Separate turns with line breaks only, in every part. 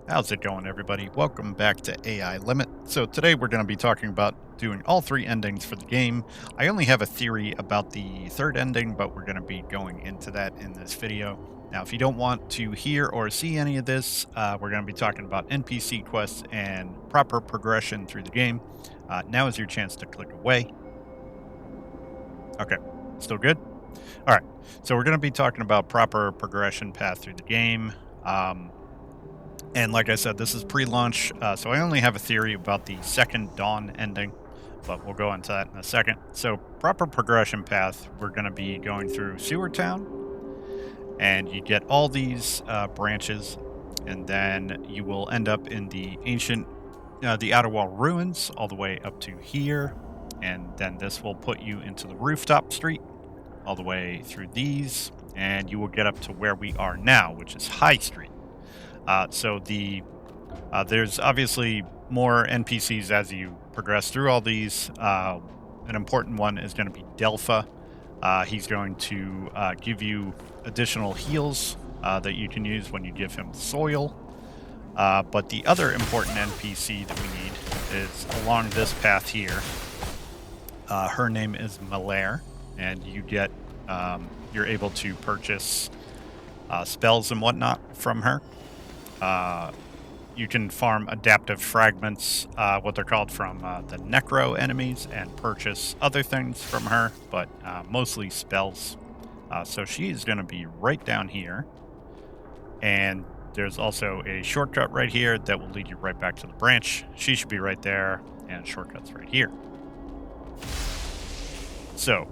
How's it going, everybody? Welcome back to AI Limit. So today we're going to be talking about doing all three endings for the game. I only have a theory about the third ending, but we're going to be going into that in this video. Now, if you don't want to hear or see any of this, we're going to be talking about NPC quests and proper progression through the game. Now is your chance to click away. Okay, still good? All right, so we're going to be talking about proper progression path through the game. And like I said, this is pre-launch, so I only have a theory about the second Dawn ending, but we'll go into that in a second. So proper progression path, we're going to be going through Sewer Town, and you get all these branches, and then you will end up in the the Outer Wall ruins, all the way up to here, and then this will put you into the rooftop street, all the way through these, and you will get up to where we are now, which is High Street. There's obviously more NPCs as you progress through all these. An important one is going to be Delpha. He's going to give you additional heals that you can use when you give him soil. But the other important NPC that we need is along this path here. Her name is Malaire, and you're able to purchase spells and whatnot from her. You can farm adaptive fragments, what they're called, from the necro enemies, and purchase other things from her, but mostly spells. So she's going to be right down here. And there's also a shortcut right here that will lead you right back to the branch. She should be right there, and shortcuts right here. So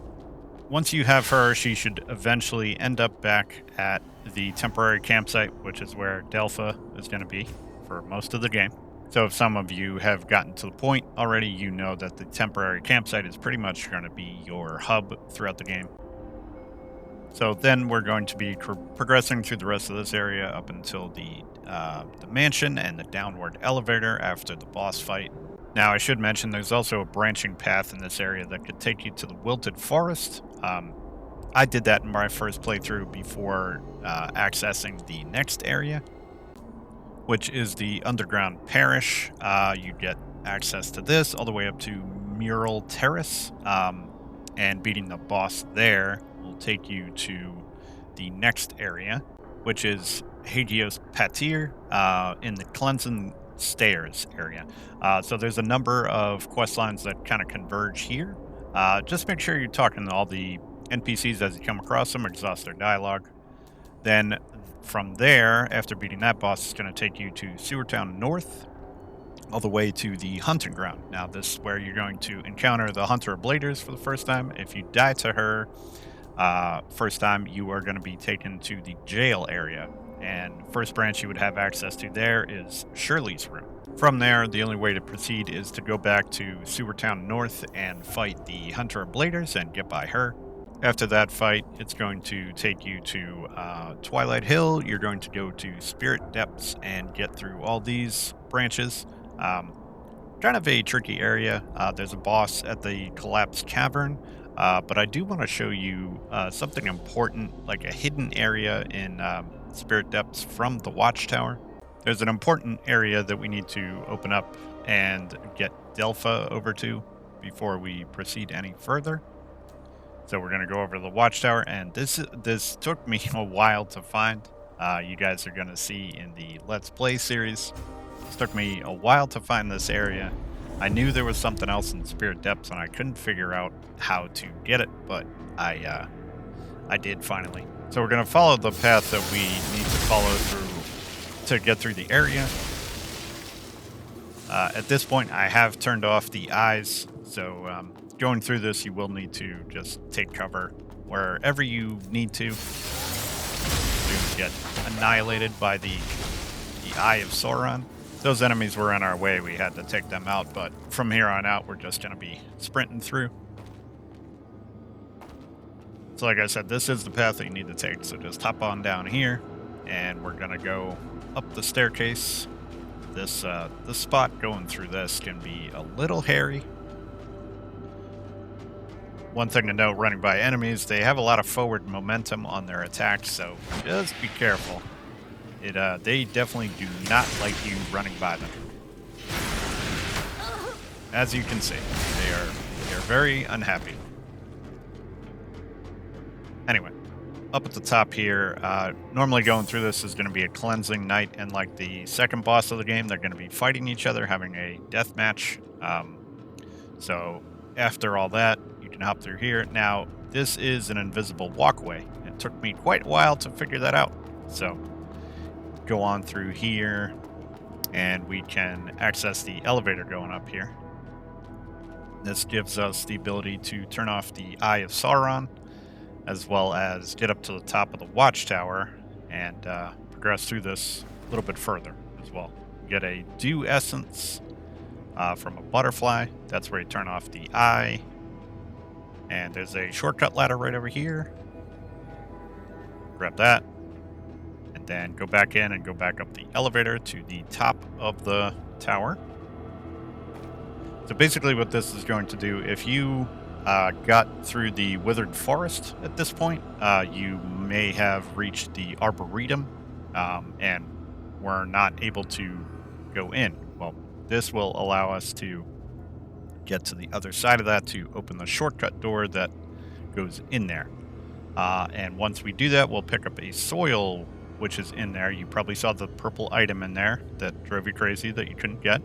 once you have her, she should eventually end up back at the temporary campsite, which is where Delpha is going to be for most of the game. So if some of you have gotten to the point already, you know that the temporary campsite is pretty much going to be your hub throughout the game. So then we're going to be progressing through the rest of this area up until the mansion and the downward elevator after the boss fight. Now, I should mention there's also a branching path in this area that could take you to the Wilted Forest. I did that in my first playthrough before accessing the next area, which is the Underground Parish. You get access to this all the way up to Mural Terrace, and beating the boss there will take you to the next area, which is Hagios Patir in the Cleansing Stairs area. So there's a number of quest lines that kind of converge here. Just make sure you're talking to all the NPCs as you come across them, exhaust their dialogue. Then from there, after beating that boss, it's going to take you to Sewer Town North, all the way to the hunting ground. Now, this is where you're going to encounter the Hunter of Bladers for the first time. If you die to her first time, you are going to be taken to the jail area. And first branch you would have access to there is Shirley's room. From there, the only way to proceed is to go back to Sewer Town North and fight the Hunter of Bladers and get by her. After that fight, it's going to take you to Twilight Hill. You're going to go to Spirit Depths and get through all these branches. Kind of a tricky area. There's a boss at the Collapsed Cavern, but I do want to show you something important, like a hidden area in Spirit Depths from the Watchtower. There's an important area that we need to open up and get Delpha over to before we proceed any further. So we're going to go over to the Watchtower, and this took me a while to find. You guys are going to see in the Let's Play series. It took me a while to find this area. I knew there was something else in Spirit Depths, and I couldn't figure out how to get it, but I did finally. So we're going to follow the path that we need to follow through to get through the area. At this point, I have turned off the eyes, so going through this, you will need to just take cover wherever you need to get annihilated by the Eye of Sauron. Those enemies were in our way. We had to take them out, but from here on out, we're just going to be sprinting through. So like I said, this is the path that you need to take, so just hop on down here, and we're going to go up the staircase. This spot going through this can be a little hairy. One thing to note, running by enemies, they have a lot of forward momentum on their attacks, so just be careful. They definitely do not like you running by them. As you can see, they are very unhappy. Anyway, up at the top here, normally going through this is going to be a cleansing night, and like the second boss of the game, they're going to be fighting each other, having a death match. So after all that, you can hop through here. Now, this is an invisible walkway. It took me quite a while to figure that out. So go on through here, and we can access the elevator going up here. This gives us the ability to turn off the Eye of Sauron, as well as get up to the top of the watchtower and progress through this a little bit further as well. Get a dew essence from a butterfly. That's where you turn off the eye. And there's a shortcut ladder right over here. Grab that. And then go back in and go back up the elevator to the top of the tower. So basically what this is going to do, if you got through the withered forest at this point, you may have reached the arboretum and were not able to go in. Well, this will allow us to get to the other side of that to open the shortcut door that goes in there. And once we do that, we'll pick up a soil which is in there. You probably saw the purple item in there that drove you crazy that you couldn't get.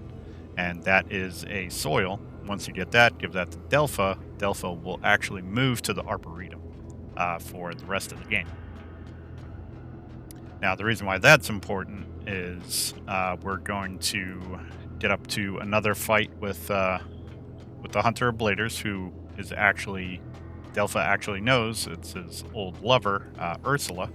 And that is a soil. Once you get that, give that to Delpha. Delpha will actually move to the Arboretum for the rest of the game. Now, the reason why that's important is we're going to get up to another fight with the Hunter of Bladers, who is actually, Delpha actually knows it's his old lover, Ursula.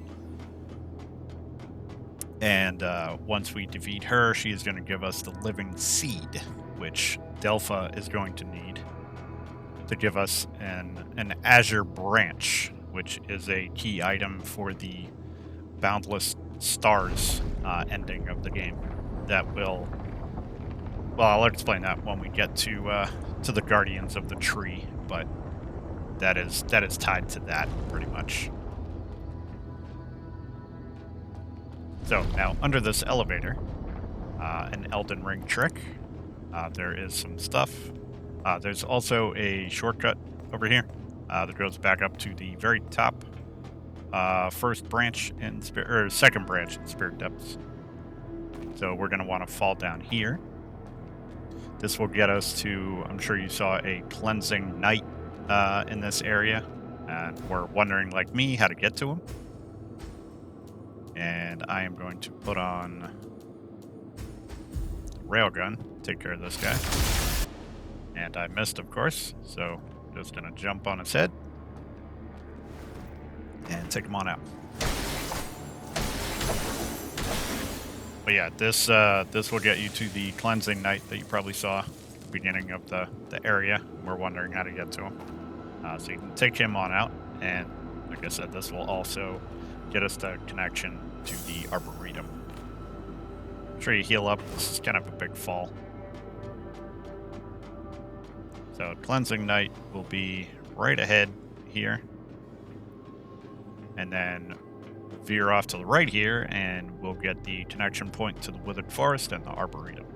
And once we defeat her, she is going to give us the living seed, which Delpha is going to need to give us an azure branch, which is a key item for the Boundless stars ending of the game. That will, well, I'll explain that when we get to the Guardians of the Tree, but that is tied to that pretty much. So now under this elevator, an Elden Ring trick. There is some stuff. There's also a shortcut over here that goes back up to the very top first branch in second branch in Spirit Depths. So we're going to want to fall down here. This will get us to, I'm sure you saw a cleansing knight in this area, and we're wondering, like me, how to get to him. And I am going to put on railgun, take care of this guy. And I missed, of course, so just gonna jump on his head and take him on out. But yeah, this will get you to the cleansing knight that you probably saw at the beginning of the area. We're wondering how to get to him. So you can take him on out, and like I said, this will also get us the connection to the Arboretum. Make sure you heal up. This is kind of a big fall. So Cleansing Knight will be right ahead here. And then veer off to the right here, and we'll get the connection point to the Withered Forest and the Arboretum.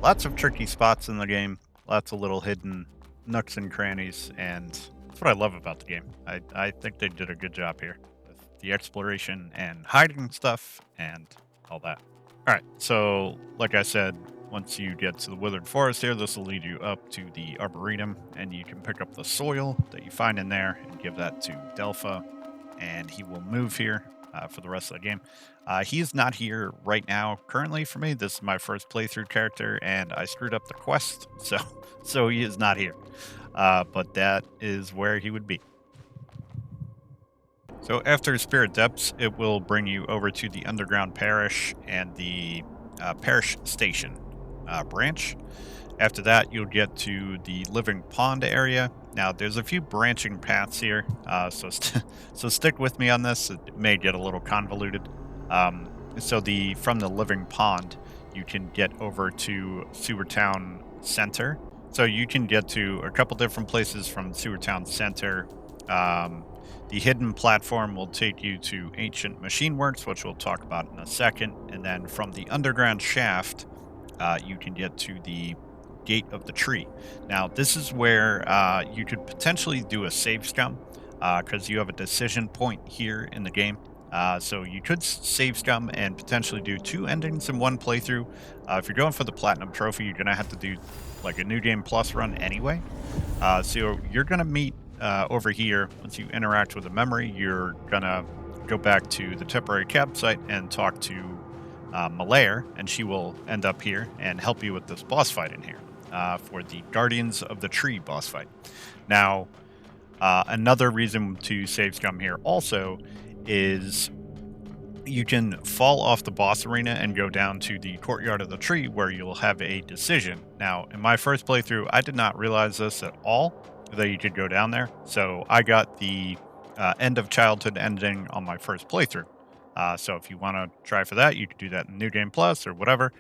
Lots of tricky spots in the game. Lots of little hidden nooks and crannies, and that's what I love about the game. I think they did a good job here with the exploration and hiding stuff and all that. All right, so like I said, once you get to the Withered Forest here, this will lead you up to the Arboretum, and you can pick up the soil that you find in there and give that to Delpha, and he will move here for the rest of the game. He's not here right now currently for me. This is my first playthrough character, and I screwed up the quest, so he is not here. But that is where he would be. So after Spirit Depths, it will bring you over to the Underground Parish and the Parish Station branch. After that, you'll get to the Living Pond area. Now, there's a few branching paths here, so stick with me on this. It may get a little convoluted. So from the Living Pond, you can get over to Sewertown Center. So you can get to a couple different places from Sewertown Center. The hidden platform will take you to Ancient Machine Works, which we'll talk about in a second. And then from the underground shaft, you can get to the gate of the tree. Now, this is where you could potentially do a save scum because you have a decision point here in the game. So you could save scum and potentially do two endings in one playthrough. If you're going for the platinum trophy, you're gonna have to do like a new game plus run anyway. So you're gonna meet over here. Once you interact with a memory, you're gonna go back to the temporary campsite and talk to Malaire, and she will end up here and help you with this boss fight in here for the Guardians of the Tree boss fight. Now, another reason to save scum here also is you can fall off the boss arena and go down to the courtyard of the tree where you'll have a decision. Now, in my first playthrough, I did not realize this at all that you could go down there. So I got the end of childhood ending on my first playthrough. So if you want to try for that, you could do that in New Game Plus or whatever.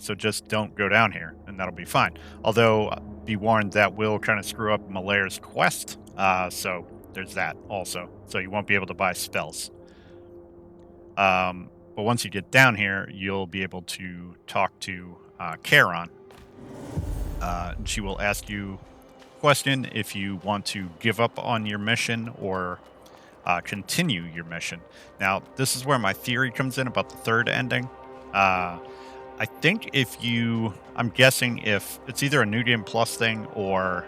So just don't go down here, and that'll be fine. Although, be warned, that will kind of screw up Malaire's quest. So there's that also. So you won't be able to buy spells. But once you get down here, you'll be able to talk to Charon. She will ask you a question if you want to give up on your mission or continue your mission. Now, this is where my theory comes in about the third ending. I think I'm guessing if it's either a New Game Plus thing or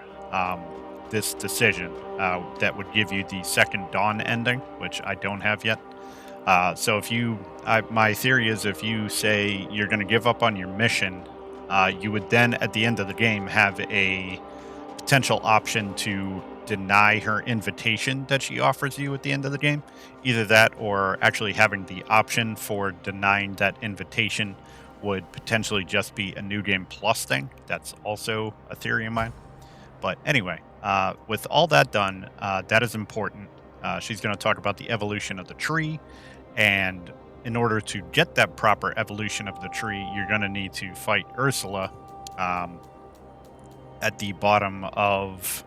this decision that would give you the second Dawn ending, which I don't have yet. So my theory is if you say you're going to give up on your mission, you would then at the end of the game have a potential option to deny her invitation that she offers you at the end of the game. Either that or actually having the option for denying that invitation would potentially just be a New Game Plus thing. That's also a theory of mine. But anyway, with all that done, that is important. She's going to talk about the evolution of the tree. And in order to get that proper evolution of the tree, you're going to need to fight Ursula at the bottom of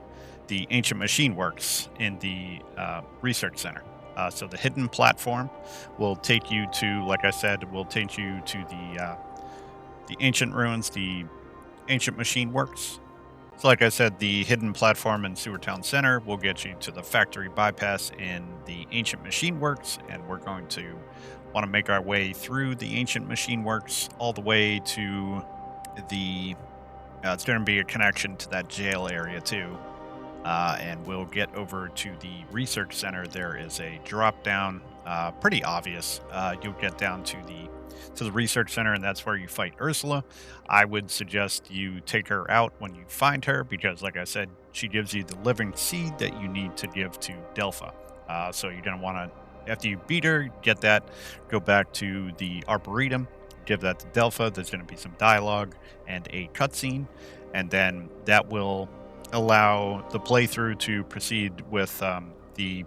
the Ancient Machine Works in the research center. So the hidden platform will take you to, like I said, will take you to the ancient ruins, the Ancient Machine Works. So like I said, the hidden platform in Sewertown Center will get you to the factory bypass in the Ancient Machine Works, and we're going to want to make our way through the Ancient Machine Works all the way to the it's going to be a connection to that jail area too. And we'll get over to the research center. There is a drop down, pretty obvious. You'll get down to the research center, and that's where you fight Ursula. I would suggest you take her out when you find her because, like I said, she gives you the living seed that you need to give to Delpha. So you're going to want to, after you beat her, get that, go back to the Arboretum, give that to Delpha. There's going to be some dialogue and a cutscene, and then that will allow the playthrough to proceed with the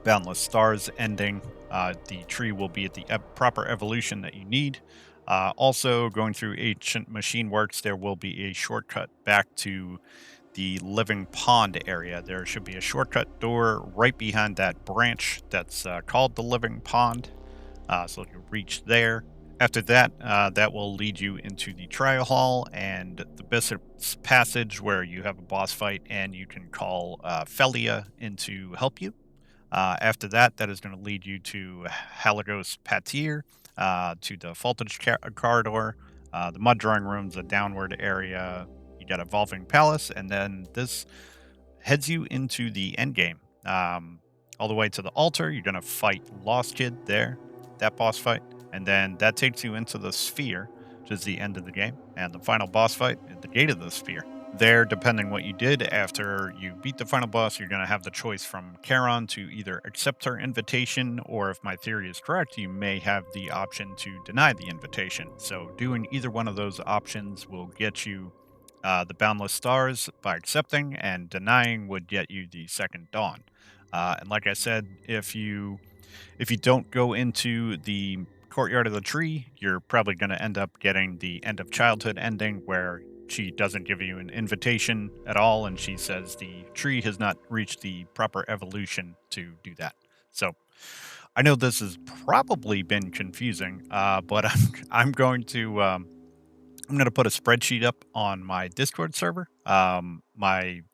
Boundless Stars ending. The tree will be at the proper evolution that you need. Also, going through Ancient Machine Works, there will be a shortcut back to the Living Pond area. There should be a shortcut door right behind that branch that's called the Living Pond. So you'll reach there. After that, that will lead you into the trial hall and the Bishop's Passage, where you have a boss fight and you can call Felia in to help you. After that, that is going to lead you to Halagos Patir, to the Voltage Corridor, the Mud Drawing Rooms, a downward area. You got Evolving Palace, and then this heads you into the end game. All the way to the altar, you're going to fight Lost Kid there, that boss fight. And then that takes you into the sphere, which is the end of the game. And the final boss fight at the gate of the sphere. There, depending what you did after you beat the final boss, you're going to have the choice from Charon to either accept her invitation, or if my theory is correct, you may have the option to deny the invitation. So doing either one of those options will get you the Boundless Stars by accepting, and denying would get you the second Dawn. And like I said, if you don't go into the courtyard of the tree, you're probably going to end up getting the end of childhood ending, where she doesn't give you an invitation at all, and she says the tree has not reached the proper evolution to do that. So I know this has probably been confusing, but I'm going to put a spreadsheet up on my Discord server. The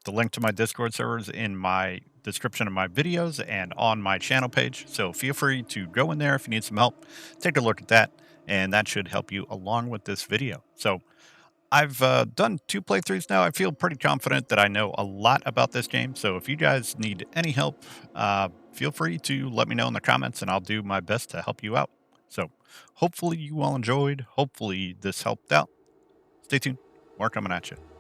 link to my Discord server is in my description of my videos and on my channel page. So feel free to go in there if you need some help. Take a look at that, and that should help you along with this video. So I've done 2 playthroughs now. I feel pretty confident that I know a lot about this game. So if you guys need any help, feel free to let me know in the comments, and I'll do my best to help you out. So hopefully you all enjoyed. Hopefully this helped out. Stay tuned. More coming at you.